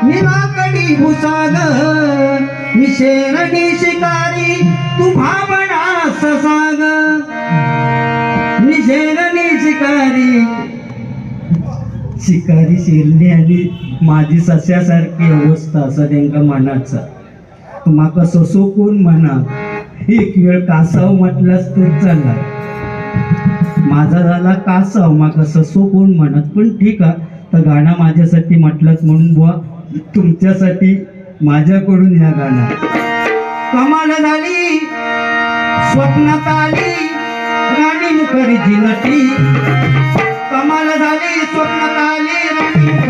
निराकडी भुसाग निशेरणी शिकारी तू भावना ससाग निशेरणी शिकारी शिकारी शिरली आणि माझी सस्यासारखी अवस्था असं त्यांका मनाचा माका ससो कोण म्हणा एक वेळ कासाव म्हटलास तर चला माझा झाला कासाव माका ससो कोण म्हणत पण ठीक आहे तर गाणं माझ्यासाठी म्हटलंच म्हणून बुवा तुमच्यासाठी माझ्याकडून या गाणं कमाल झाली स्वप्नात आली राणी मुखर्जी नटी कमाल झाली स्वप्नात आली राणी